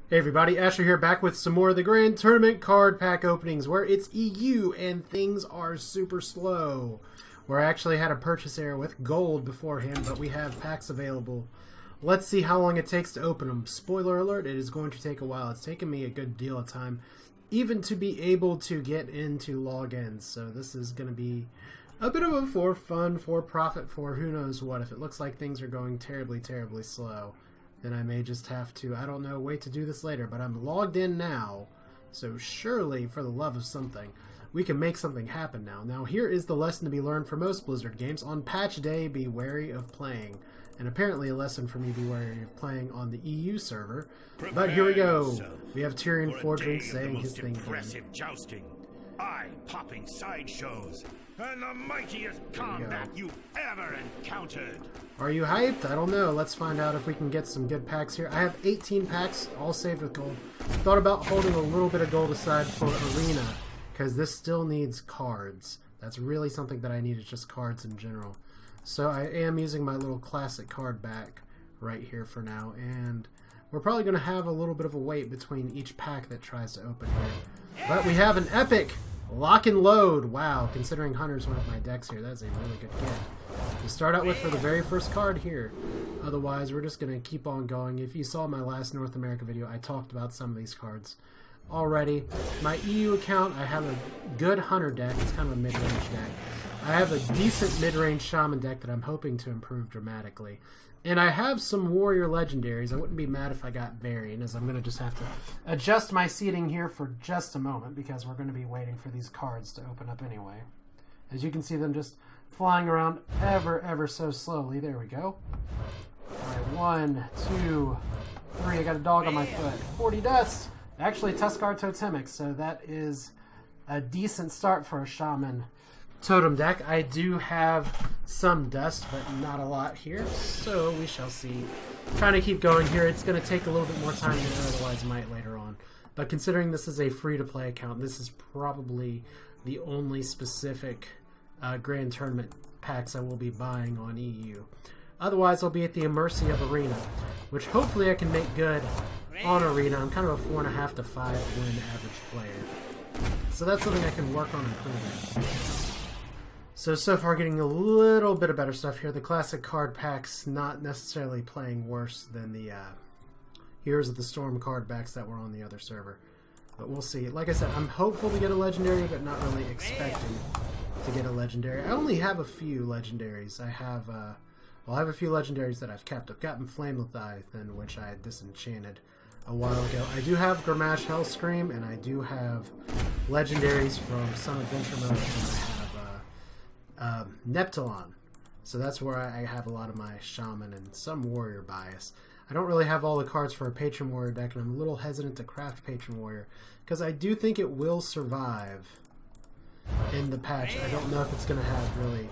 Hey everybody, Asher here, back with some more of the Grand Tournament card pack openings where it's EU and things are super slow. Where I actually had a purchase error with gold beforehand, but we have packs available. Let's see how long it takes to open them. Spoiler alert, it is going to take a while. It's taken me a good deal of time even to be able to get into logins. So this is going to be a bit of a for fun, for profit, for who knows what. If it looks like things are going terribly, terribly slow, then I may just have to, I don't know, wait to do this later. But I'm logged in now, so surely, for the love of something, we can make something happen now. Now, here is the lesson to be learned for most Blizzard games. On patch day, be wary of playing. And apparently a lesson for me, be wary of playing on the EU server. But here we go. We have Tyrion Fordring saying his thing again. Impressive jousting, eye-popping sideshows, and the mightiest combat you've ever encountered. Are you hyped? I don't know. Let's find out if we can get some good packs here. I have 18 packs, all saved with gold. Thought about holding a little bit of gold aside for Arena, because this still needs cards. That's really something that I need, is just cards in general. So I am using my little classic card back right here for now, and we're probably going to have a little bit of a wait between each pack that tries to open here. But we have an epic lock and load. Wow, considering Hunter's one of my decks here, that's a really good gift to start out with for the very first card here. Otherwise, we're just going to keep on going. If you saw my last North America video, I talked about some of these cards already. My EU account, I have a good Hunter deck. It's kind of a mid-range deck. I have a decent mid-range Shaman deck that I'm hoping to improve dramatically. And I have some Warrior Legendaries. I wouldn't be mad if I got Varian, as I'm going to just have to adjust my seating here for just a moment, because we're going to be waiting for these cards to open up anyway. As you can see them just flying around ever so slowly. There we go. Alright, 1, 2, 3. I got a dog on my foot. 40 dust! Actually, Tuskar Totemic, so that is a decent start for a Shaman Totem deck. I do have some dust, but not a lot here, so we shall see. Trying to keep going here. It's going to take a little bit more time than it otherwise might later on. But considering this is a free-to-play account, this is probably the only specific Grand Tournament packs I will be buying on EU. Otherwise, I'll be at the mercy of Arena, which hopefully I can make good on Arena. I'm kind of a 4.5 to 5 win average player. So that's something I can work on improving. So far getting a little bit of better stuff here. The classic card packs not necessarily playing worse than the Heroes of the Storm card backs that were on the other server. But we'll see. Like I said, I'm hopeful to get a legendary, but not really expecting to get a legendary. I only have a few legendaries. I have a few legendaries that I've kept. I've gotten Flame Leviathan, which I had disenchanted a while ago. I do have Gramash Hellscream, and I do have legendaries from some adventure modes, and I have Neptulon. So that's where I have a lot of my Shaman and some Warrior bias. I don't really have all the cards for a Patron Warrior deck, and I'm a little hesitant to craft Patron Warrior, because I do think it will survive in the patch. I don't know if it's going to have really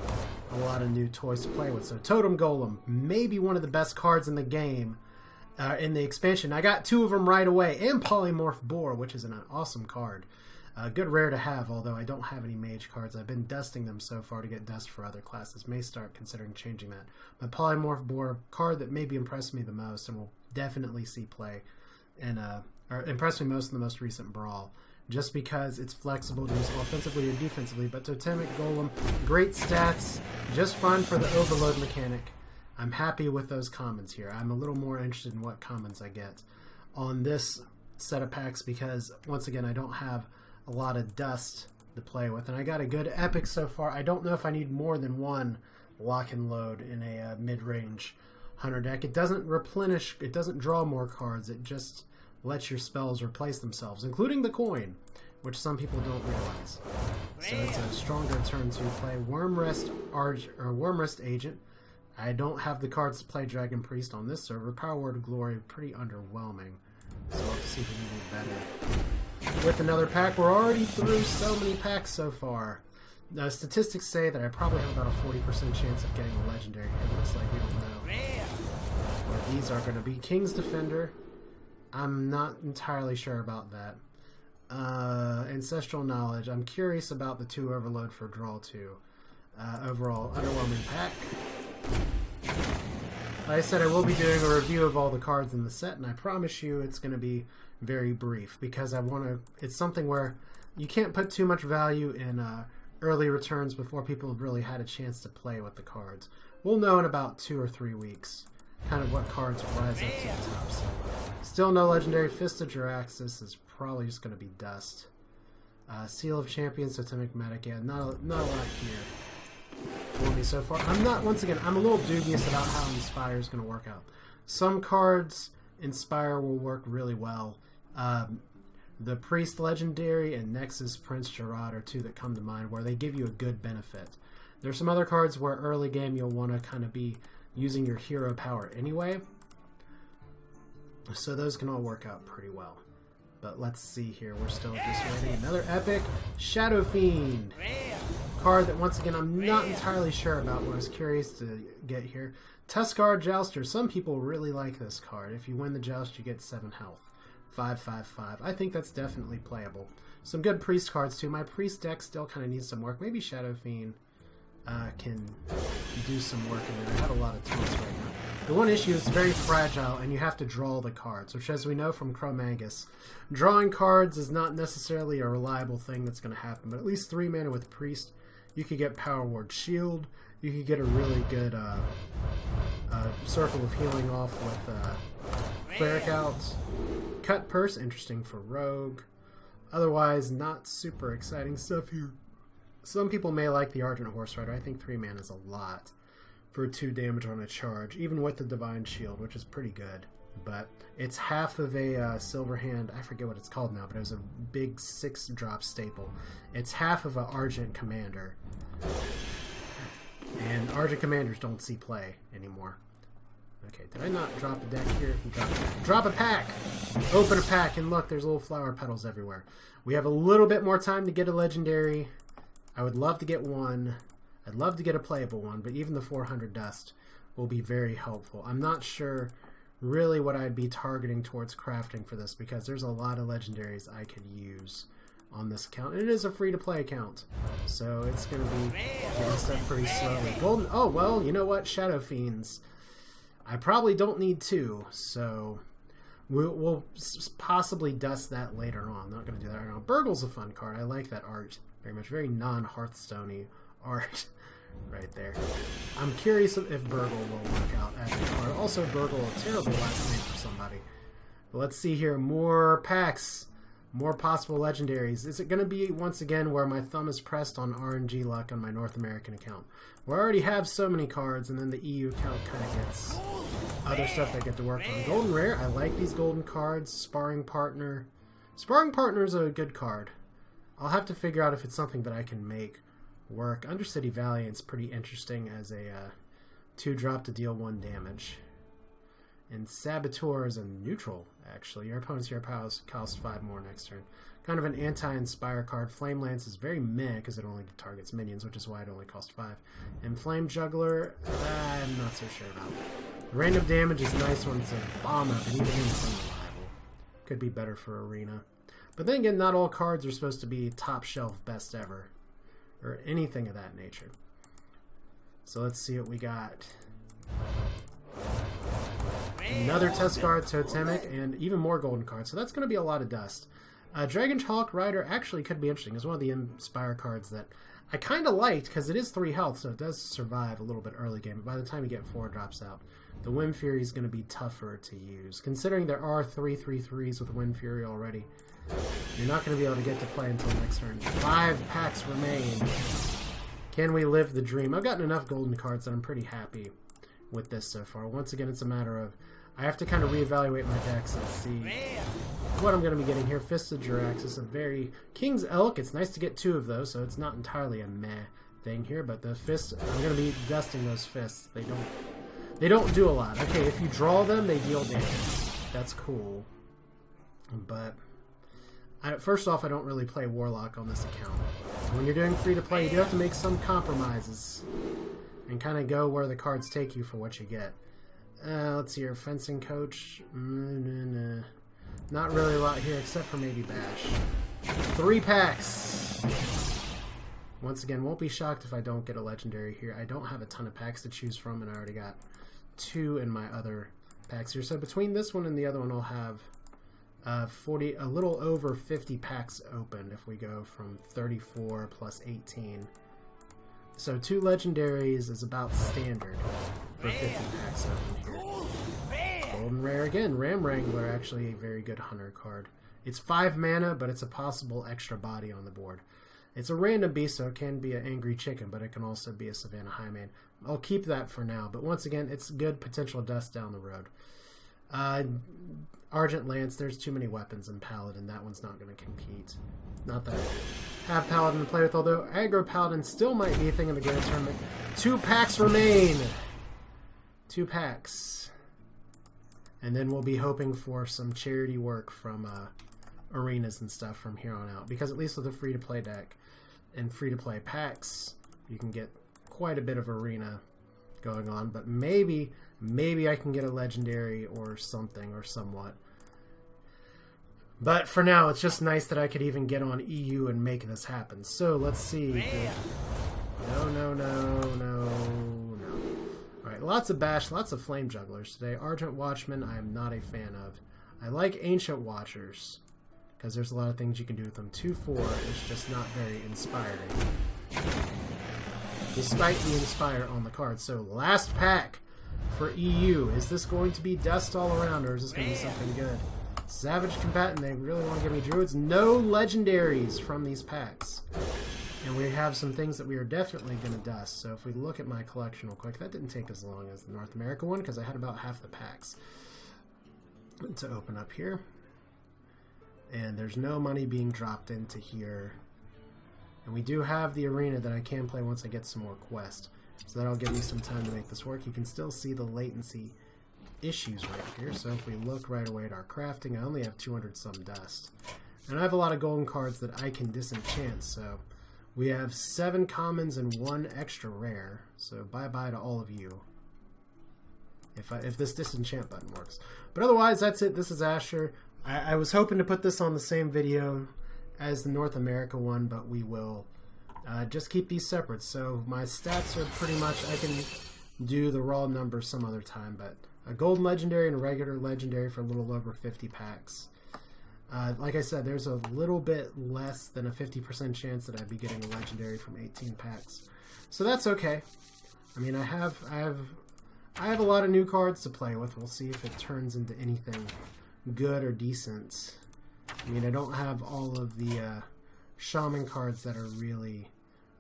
a lot of new toys to play with. So Totem Golem, maybe one of the best cards in the game, in the expansion. I got 2 of them right away, and Polymorph Boar, which is an awesome card. Good rare to have, although I don't have any mage cards. I've been dusting them so far to get dust for other classes. May start considering changing that. But Polymorph Boar, card that maybe impressed me the most and will definitely see play, and or impressed me most in the most recent Brawl, just because it's flexible to use offensively or defensively. But Totemic Golem, great stats, just fine for the overload mechanic. I'm happy with those commons here. I'm a little more interested in what commons I get on this set of packs, because once again I don't have a lot of dust to play with, and I got a good epic so far. I don't know if I need more than one lock and load in a mid-range Hunter deck. It doesn't replenish, it doesn't draw more cards, it just lets your spells replace themselves, including the coin, which some people don't realize. So it's a stronger turn to play Wormrest Agent. I don't have the cards to play Dragon Priest on this server. Power Word of Glory, pretty underwhelming. So we'll have to see if we can do better with another pack. We're already through so many packs so far. Statistics say that I probably have about a 40% chance of getting a legendary. It looks like we don't know what these are going to be. King's Defender, I'm not entirely sure about that. Ancestral Knowledge, I'm curious about the 2 Overload for Draw 2. Overall, underwhelming pack. Like I said, I will be doing a review of all the cards in the set, and I promise you it's going to be very brief because I want to. It's something where you can't put too much value in early returns before people have really had a chance to play with the cards. We'll know in about 2 or 3 weeks kind of what cards rise up to the top. So, still no legendary. Fist of Jiraxis is probably just going to be dust. Seal of Champions, Totemic Medic. Yeah, not a lot here for me so far. I'm not, once again, I'm a little dubious about how Inspire is going to work out. Some cards, Inspire will work really well. The Priest Legendary and Nexus Prince Gerard are two that come to mind where they give you a good benefit. There's some other cards where early game you'll want to kind of be using your hero power anyway. So those can all work out pretty well. But let's see here. We're still just waiting. Another epic Shadow Fiend card that once again I'm not entirely sure about. What I was curious to get here. Tuskar Jouster. Some people really like this card. If you win the joust, you get 7 health. 5/5/5. I think that's definitely playable. Some good priest cards too. My priest deck still kind of needs some work. Maybe Shadow Fiend can do some work in there. I have a lot of tools right now. The one issue is very fragile, and you have to draw the cards, which, as we know from Chromangus, drawing cards is not necessarily a reliable thing that's going to happen. But at least 3 mana with Priest, you could get Power Ward Shield. You could get a really good Circle of Healing off with Cleric out. Cut Purse, interesting for Rogue. Otherwise, not super exciting stuff here. Some people may like the Argent Horse Rider. I think 3 mana is a lot for 2 damage on a charge, even with the Divine Shield, which is pretty good. But it's half of a Silver Hand. I forget what it's called now, but it was a big 6-drop staple. It's half of an Argent Commander. And Argent Commanders don't see play anymore. Okay, did I not drop a deck here? Drop a pack! Open a pack, and look, there's little flower petals everywhere. We have a little bit more time to get a legendary. I would love to get one. I'd love to get a playable one, but even the 400 dust will be very helpful. I'm not sure really what I'd be targeting towards crafting for this because there's a lot of legendaries I could use on this account. And it is a free-to-play account, so it's going to be getting stuff pretty slowly. Golden. Oh, well, you know what? Shadow Fiends. I probably don't need 2, so we'll possibly dust that later on. I'm not going to do that right now. Burgle's a fun card. I like that art very much. Very non-Hearthstone-y art right there. I'm curious if Burgle will work out as a card. Also, Burgle, a terrible last name for somebody. But let's see here. More packs. More possible legendaries. Is it going to be, once again, where my thumb is pressed on RNG luck on my North American account? Where I already have so many cards, and then the EU account kind of gets other stuff I get to work on. Golden Rare. I like these golden cards. Sparring Partner. Sparring Partner is a good card. I'll have to figure out if it's something that I can make work. Undercity Valiant's pretty interesting as a 2-drop to deal 1 damage. And Saboteur is a neutral, actually. Your opponent's hero powers cost 5 more next turn. Kind of an anti-inspire card. Flame Lance is very meh because it only targets minions, which is why it only costs 5. And Flame Juggler, I'm not so sure about. Random damage is nice when it's a bomb up, and even then it's unreliable. Could be better for Arena. But then again, not all cards are supposed to be top shelf best ever, or anything of that nature. So let's see what we got. Another Tuskar Totemic, and even more golden cards. So that's going to be a lot of dust. Dragon Hawk Rider actually could be interesting. It's one of the Inspire cards that I kind of liked because it is 3 health, so it does survive a little bit early game. But by the time you get 4 drops out, the Wind Fury is going to be tougher to use. Considering there are 3/3/3s with Wind Fury already, you're not going to be able to get to play until next turn. 5 packs remain. Can we live the dream? I've gotten enough golden cards that I'm pretty happy with this so far. Once again, it's a matter of I have to kind of reevaluate my decks and see what I'm going to be getting here. Fist of Jiraxis, a very King's Elk. It's nice to get 2 of those, so it's not entirely a meh thing here. But the fist, I'm going to be dusting those fists. They don't do a lot. Okay, if you draw them, they deal damage. That's cool. But first off, I don't really play Warlock on this account. When you're doing free to play, you do have to make some compromises and kind of go where the cards take you for what you get. Let's see here. Fencing Coach. Not really a lot here, except for maybe Bash. 3 packs. Once again, won't be shocked if I don't get a legendary here. I don't have a ton of packs to choose from, and I already got 2 in my other packs here. So between this one and the other one, I'll have a little over 50 packs open if we go from 34 plus 18. So 2 legendaries is about standard for 50 packs open here. Golden rare again. Ram Wrangler, actually a very good hunter card. It's 5 mana, but it's a possible extra body on the board. It's a random beast, so it can be an angry chicken, but it can also be a Savannah Highmane. I'll keep that for now, but once again, it's good potential dust down the road. Argent Lance, there's too many weapons in Paladin. That one's not going to compete. Not that I have Paladin to play with, although Aggro Paladin still might be a thing in the Grand Tournament. 2 packs remain! 2 packs. And then we'll be hoping for some charity work from arenas and stuff from here on out. Because at least with a free-to-play deck and free-to-play packs, you can get quite a bit of arena going on. But maybe I can get a legendary or something or somewhat. But for now, it's just nice that I could even get on EU and make this happen. So let's see. No. Alright, lots of bash, lots of flame jugglers today. Argent Watchman, I am not a fan of. I like Ancient Watchers, because there's a lot of things you can do with them. 2/4 is just not very inspiring, despite the Inspire on the card. So last pack for EU. Is this going to be dust all around, or is this going to be something good? Savage Combatant, they really want to give me Druids. No legendaries from these packs. And we have some things that we are definitely going to dust. So if we look at my collection real quick, that didn't take as long as the North America one, because I had about half the packs to open up here. And there's no money being dropped into here. And we do have the arena that I can play once I get some more quests. So that'll give me some time to make this work. You can still see the latency issues right here. So if we look right away at our crafting, I only have 200 some dust. And I have a lot of golden cards that I can disenchant. So we have 7 commons and 1 extra rare. So bye-bye to all of you. If this disenchant button works. But otherwise, that's it. This is Asher. I was hoping to put this on the same video as the North America one, but we will just keep these separate. So my stats are pretty much, I can do the raw numbers some other time, but a golden legendary and a regular legendary for a little over 50 packs. Like I said, there's a little bit less than a 50% chance that I'd be getting a legendary from 18 packs. So that's okay. I mean, I have a lot of new cards to play with. We'll see if it turns into anything good or decent. I mean, I don't have all of the shaman cards that are really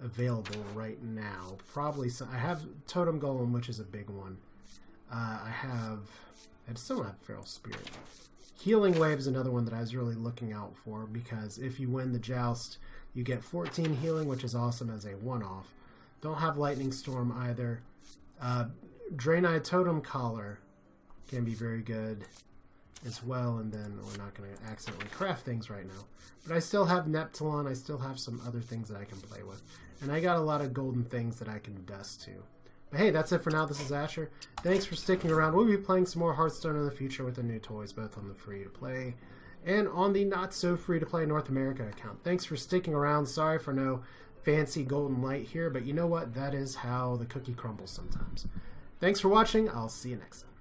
available right now. Probably some. I have Totem Golem, which is a big one. I still don't have Feral Spirit. Healing Wave is another one that I was really looking out for, because if you win the Joust, you get 14 healing, which is awesome as a one-off. Don't have Lightning Storm either. Draenei Totem Collar can be very good as well, and then we're not going to accidentally craft things right now. But I still have Neptulon, I still have some other things that I can play with. And I got a lot of golden things that I can dust to. But hey, that's it for now. This is Asher. Thanks for sticking around. We'll be playing some more Hearthstone in the future with the new toys, both on the free-to-play and on the not-so-free-to-play North America account. Thanks for sticking around. Sorry for no fancy golden light here, but you know what? That is how the cookie crumbles sometimes. Thanks for watching. I'll see you next time.